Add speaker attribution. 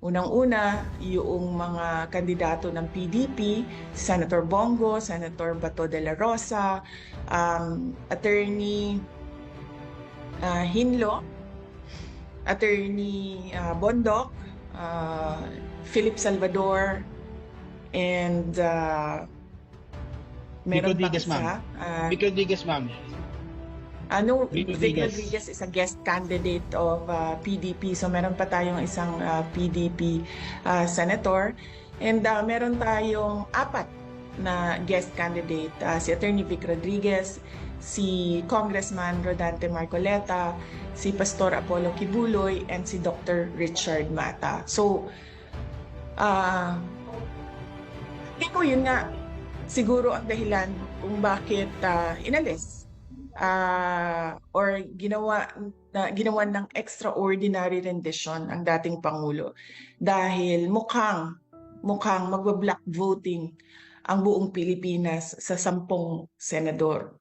Speaker 1: Unang-una, yung mga kandidato ng PDP, Senator Bongo, Senator Bato de la Rosa, Attorney Hinlo, Attorney Bondoc, Philip Salvador, and
Speaker 2: Vic
Speaker 1: meron pang
Speaker 2: Rodriguez, ma'am.
Speaker 1: isa.
Speaker 2: Vic Rodriguez, ma'am. Vic
Speaker 1: Vic
Speaker 2: Rodriguez.
Speaker 1: Rodriguez is a guest candidate of PDP. So meron pa tayong isang PDP senator. And meron tayong apat na guest candidate. Si Attorney Vic Rodriguez, si Congressman Rodante Marcoleta, si Pastor Apollo Kibuloy, and si Dr. Richard Mata. So, ko yun nga, siguro ang dahilan kung bakit inalis or ginawa ng extraordinary rendition ang dating Pangulo dahil mukhang magba-block voting ang buong Pilipinas sa 10 senador.